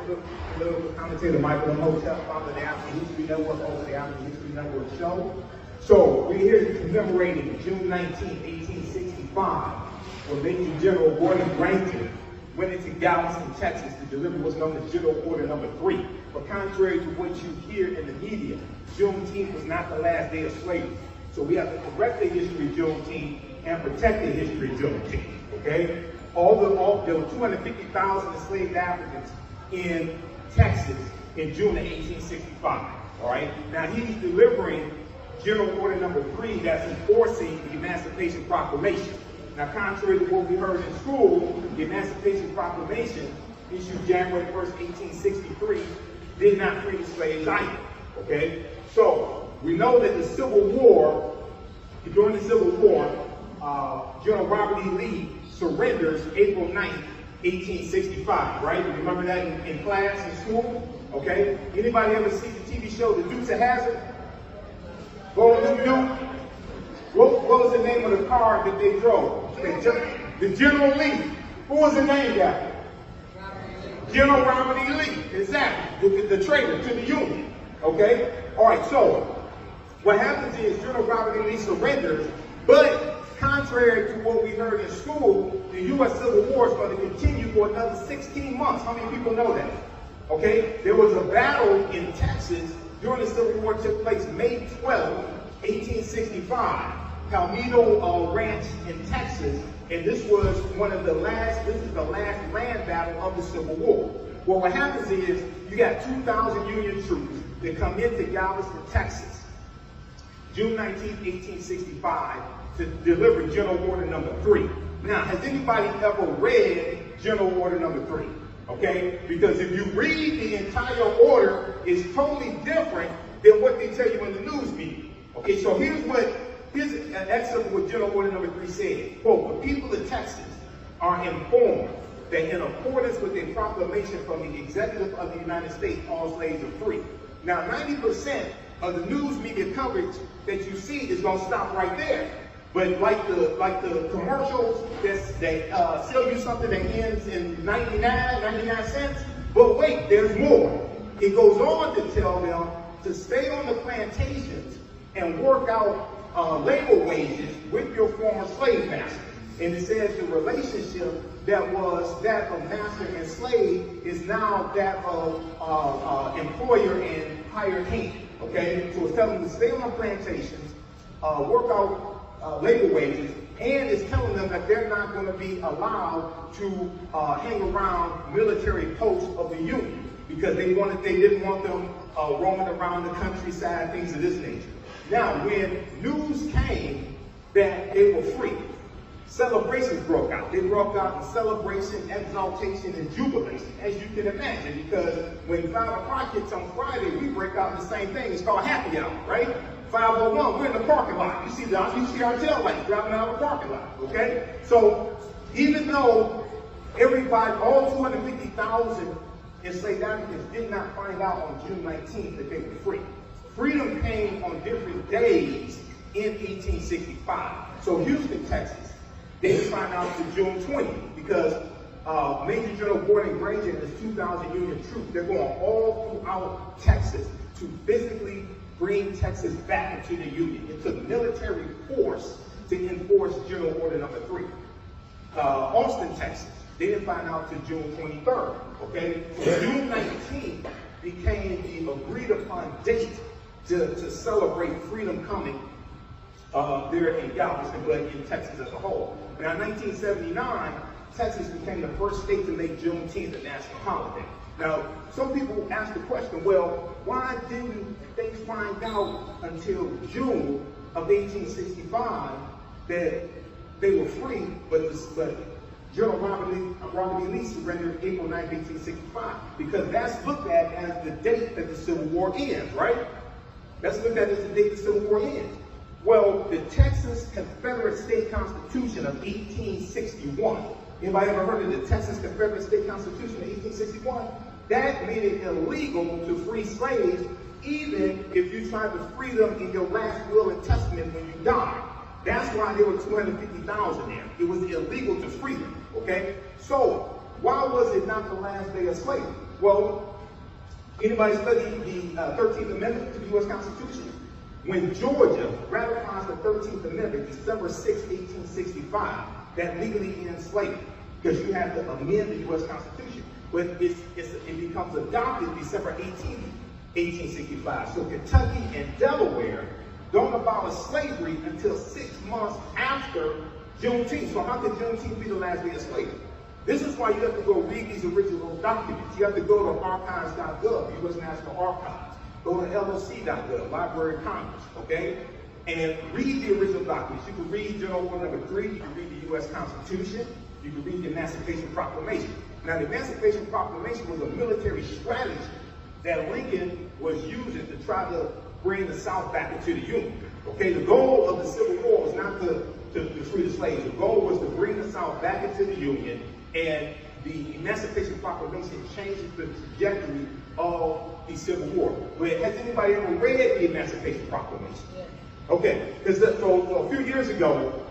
political commentator Michael Imhotep, founder of the African History Network, host of the African History Network show. So we're here commemorating June 19, 1865, when Major General Gordon Granger went into Galveston, Texas to deliver what's known as General Order Number 3. But contrary to what you hear in the media, Juneteenth was not the last day of slavery. So we have to correct the history of Juneteenth and protect the history of Juneteenth, okay? There were 250,000 enslaved Africans in Texas in June of 1865, all right? Now he's delivering General Order Number 3 that's enforcing the Emancipation Proclamation. Now, contrary to what we heard in school, the Emancipation Proclamation, issued January 1st, 1863, did not free the slaves either, okay? So, we know that the Civil War, during the Civil War, General Robert E. Lee surrenders April 9th, 1865, right? You remember that in class, in school? Okay? Anybody ever see the TV show, The Dukes of Hazzard? Golden Duke? What was the name of the car that they drove? The General Lee. Who was the name guy? General Robert E. Lee. Exactly. The traitor to the Union. Okay? All right, so what happens is General Robert E. Lee surrenders, but contrary to what we heard in school, the U.S. Civil War is going to continue for another 16 months. How many people know that? Okay? There was a battle in Texas during the Civil War, took place May 12, 1865. Palmetto Ranch in Texas, and this was the last land battle of the Civil War. Well, what happens is you got 2,000 Union troops that come into Galveston, Texas, June 19, 1865, to deliver General Order Number 3. Now, has anybody ever read General Order Number 3? Okay? Because if you read the entire order, it's totally different than what they tell you in the news media. Okay, so here's an excerpt of what General Order Number 3 said. Quote, the people of Texas are informed that in accordance with a proclamation from the Executive of the United States, all slaves are free. Now, 90% of the news media coverage that you see is going to stop right there. But like the commercials that sell you something that ends in 99 cents, but wait, there's more. It goes on to tell them to stay on the plantations and work out labor wages with your former slave master. And it says the relationship that was that of master and slave is now that of employer and hired hand. Okay? So it's telling them to stay on the plantations, work out labor wages, and it's telling them that they're not going to be allowed to hang around military posts of the Union because they didn't want them roaming around the countryside, things of this nature. Now, when news came that they were free, celebrations broke out. They broke out in celebration, exaltation, and jubilee, as you can imagine, because when 5 o'clock hits on Friday, we break out in the same thing. It's called happy hour, right? 5:01, we're in the parking lot. You see our tail lights driving out of the parking lot, okay? So even though everybody, all 250,000 enslaved Africans did not find out on June 19th that they were free. Freedom came on different days in 1865. So Houston, Texas, they didn't find out until June 20th because Major General Gordon Granger and his 2,000 Union troops, they're going all throughout Texas to physically bring Texas back into the Union. It took military force to enforce General Order Number 3. Austin, Texas, they didn't find out until June 23rd, okay? So June 19th became the agreed upon date to celebrate freedom coming there in Galveston, but in Texas as a whole. Now, in 1979, Texas became the first state to make Juneteenth a national holiday. Now, some people ask the question, well, why didn't they find out until June of 1865 that they were free, but General Robert E. Lee surrendered April 9, 1865? Because that's looked at as the date that the Civil War ends, right? That's looked at as the date the Civil War ends. Well, the Texas Confederate State Constitution of 1861. Anybody ever heard of the Texas Confederate State Constitution of 1861? That made it illegal to free slaves, even if you tried to free them in your last will and testament when you died. That's why there were 250,000 there. It was illegal to free them, okay? So, why was it not the last day of slavery? Well, anybody studied the 13th Amendment to the U.S. Constitution? When Georgia ratifies the 13th Amendment, December 6, 1865, that legally ends slavery, because you have to amend the U.S. Constitution. But it becomes adopted December 18, 1865. So Kentucky and Delaware don't abolish slavery until 6 months after Juneteenth. So how could Juneteenth be the last day of slavery? This is why you have to go read these original documents. You have to go to archives.gov, U.S. National Archives. Go to LOC.gov, Library of Congress, okay? And read the original documents. You can read General Order Number 3, you can read the U.S. Constitution, you can read the Emancipation Proclamation. Now, the Emancipation Proclamation was a military strategy that Lincoln was using to try to bring the South back into the Union. Okay, the goal of the Civil War was not to free the slaves. The goal was to bring the South back into the Union, and the Emancipation Proclamation changes the trajectory of the Civil War. But has anybody ever read the Emancipation Proclamation? Yeah. Okay, because so a few years ago,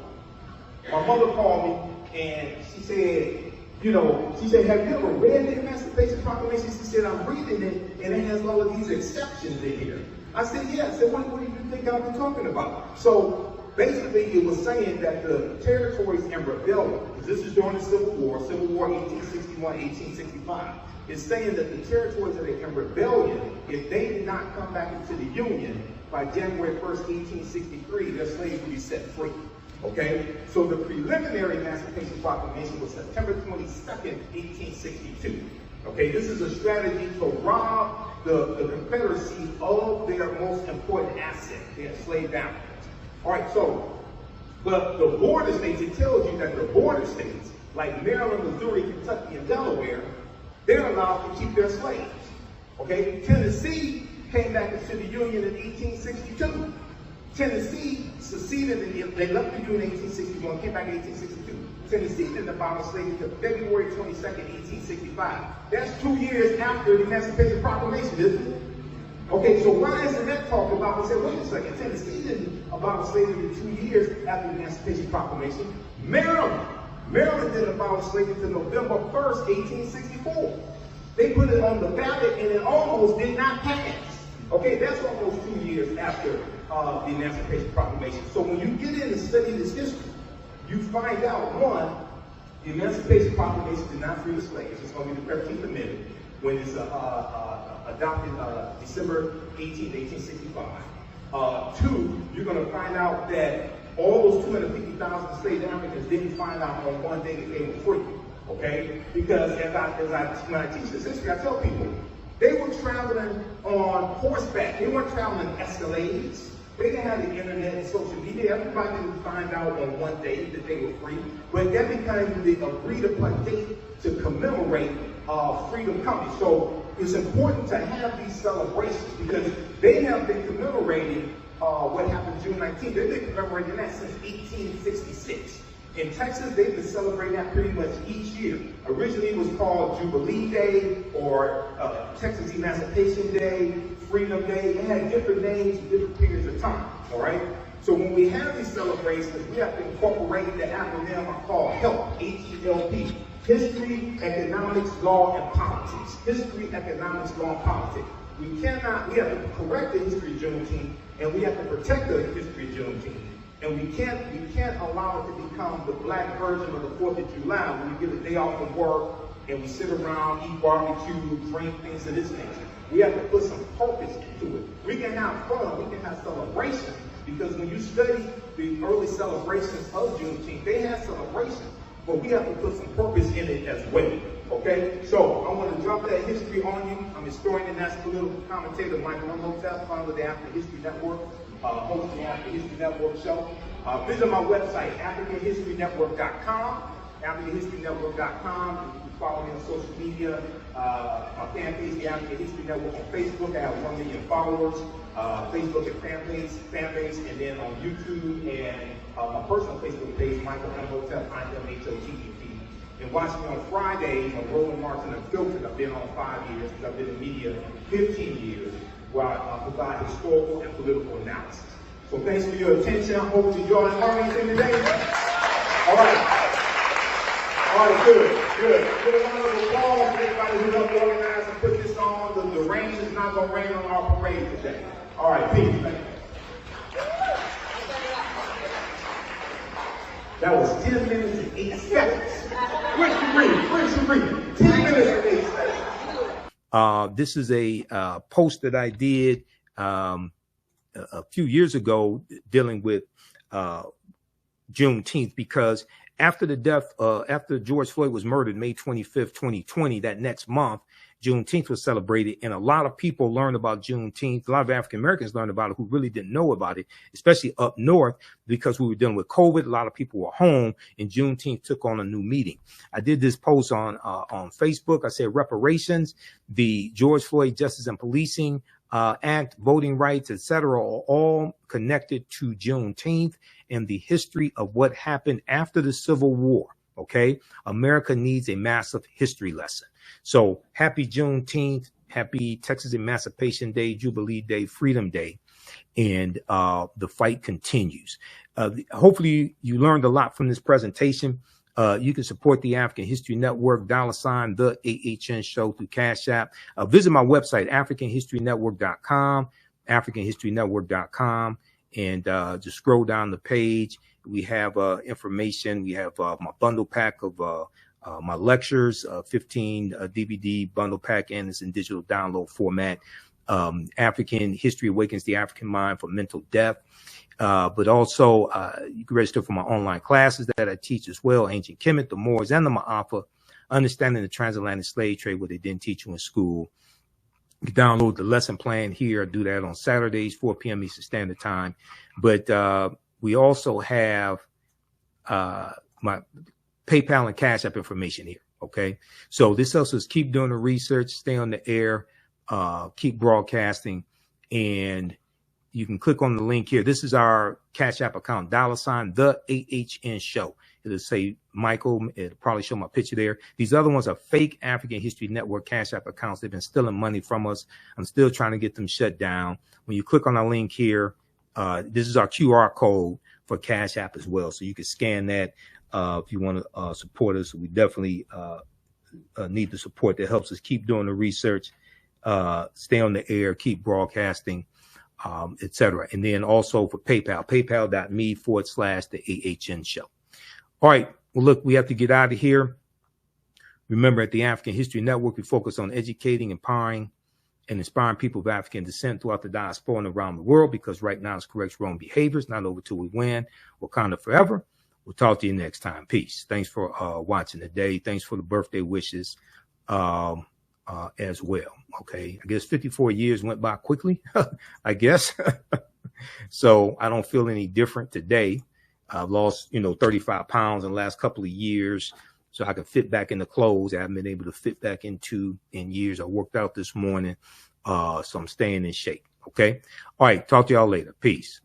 my mother called me and she said, have you ever read the Emancipation Proclamation? She said, I'm reading it and it has all of these exceptions in here. I said, yeah. I said, what do you think I've been talking about? So basically it was saying that the territories in rebellion, because this is during the Civil War 1861, 1865, it's saying that the territories that are in rebellion, if they did not come back into the Union by January 1st, 1863, their slaves would be set free. Okay? So the preliminary Emancipation Proclamation was September 22nd, 1862. Okay? This is a strategy to rob the Confederacy of their most important asset, their enslaved Africans. All right, so the border states, it tells you that the border states, like Maryland, Missouri, Kentucky, and Delaware, they're allowed to keep their slaves. Okay? Tennessee came back into the Union in 1862. Tennessee seceded, and they left the Union in 1861, came back in 1862. Tennessee didn't abolish slavery until February 22nd, 1865. That's 2 years after the Emancipation Proclamation, isn't it? Okay, so why isn't that talked about? We said, wait a second, Tennessee didn't abolish slavery 2 years after the Emancipation Proclamation. Maryland didn't abolish slavery until November 1st, 1864. They put it on the ballot and it almost did not pass. Okay, that's almost 2 years after the Emancipation Proclamation. So when you get in and study this history, you find out, one, the Emancipation Proclamation did not free the slaves. It's going to be the 13th Amendment when it's adopted December 18, 1865. Two, you're going to find out that all those 250,000 enslaved Africans didn't find out on one day that they were free. Okay? Because when I teach this history, I tell people, they were traveling on horseback. They weren't traveling Escalades. They didn't have the internet and social media. Everybody didn't find out on one day that they were free. But that became the agreed-upon date to commemorate freedom coming. So it's important to have these celebrations because they have been commemorating what happened June 19th. They've been commemorating that since 1866. In Texas, they've been celebrating that pretty much each year. Originally, it was called Jubilee Day or Texas Emancipation Day, Freedom Day. It had different names in different periods of time, all right? So when we have these celebrations, we have to incorporate the acronym called HELP, H-E-L-P. History, Economics, Law, and Politics. History, Economics, Law, and Politics. We have to correct the history of Juneteenth, and we have to protect the history of Juneteenth. And we can't allow it to become the black version of the 4th of July when we get a day off from work and we sit around, eat barbecue, drink, things of this nature. We have to put some purpose into it. We can have fun, we can have celebration, because when you study the early celebrations of Juneteenth, they had celebrations, but we have to put some purpose in it as well. Okay? So I want to drop that history on you. I'm historian and national political commentator Michael Imhotep, founder of the African History Network. Host the African History Network show. Visit my website, AfricanHistoryNetwork.com. AfricanHistoryNetwork.com. You can follow me on social media. My fan page, the African History Network on Facebook. I have 1 million followers. Facebook and fan base, and then on YouTube and my personal Facebook page, Michael Imhotep, I-M-H-O-T-E-P. And watch me on Fridays on Roland Martin Unfiltered. I've been on 5 years, because I've been in media 15 years. Where I provide historical and political analysis. So thanks for your attention. I hope you enjoyed learning today. All right, good. Good. Give a round of applause for everybody who helped organize and put this on. The rain is not going to rain on our parade today. All right, peace, man. That was 10 minutes and 8 seconds. Where's the reading? Where's the reading? 10 minutes and 8 seconds. This is a post that I did a few years ago dealing with Juneteenth, because after the death, after George Floyd was murdered, May 25th, 2020, that next month, Juneteenth was celebrated, and a lot of people learned about Juneteenth. A lot of African Americans learned about it who really didn't know about it, especially up north, because we were dealing with COVID. A lot of people were home, and Juneteenth took on a new meaning. I did this post on Facebook. I said reparations, the George Floyd Justice and Policing Act, voting rights, etc., are all connected to Juneteenth and the history of what happened after the Civil War. Okay, America needs a massive history lesson. So happy Juneteenth, happy Texas Emancipation Day, Jubilee Day, Freedom Day, and the fight continues. Hopefully you learned a lot from this presentation. You can support the African History Network, $ the AHN show through Cash App. Visit my website, AfricanHistoryNetwork.com, AfricanHistoryNetwork.com, and just scroll down the page. We have information. We have my bundle pack of my lectures, 15 DVD bundle pack, and it's in digital download format. African History Awakens the African Mind for Mental Death. But also you can register for my online classes that I teach as well, Ancient Kemet, the Moors, and the Ma'afa, Understanding the Transatlantic Slave Trade, what they didn't teach you in school. You can download the lesson plan here. I do that on Saturdays, 4 p.m. Eastern Standard Time. But we also have my PayPal and Cash App information here. Okay, so this helps us keep doing the research, stay on the air, keep broadcasting, and you can click on the link here. This is our Cash App account, $ the AHN show. It'll say Michael. It'll probably show my picture there. These other ones are fake African History Network Cash App accounts. They've been stealing money from us. I'm still trying to get them shut down. When you click on our link here, this is our QR code for Cash App as well. So you can scan that if you want to support us. We definitely need the support that helps us keep doing the research, stay on the air, keep broadcasting, etc. And then also for PayPal, paypal.me/the AHN show. All right. Well, look, we have to get out of here. Remember, at the African History Network, we focus on educating, empowering, and inspiring people of African descent throughout the diaspora and around the world, because right now it's correct wrong behaviors, not over till we win. Wakanda forever. We'll talk to you next time. Peace. Thanks for watching today. Thanks for the birthday wishes as well. Okay. I guess 54 years went by quickly, I guess. So I don't feel any different today. I've lost, 35 pounds in the last couple of years, so I can fit back into clothes I haven't been able to fit back into in years. I worked out this morning, so I'm staying in shape. Okay. All right. Talk to y'all later. Peace.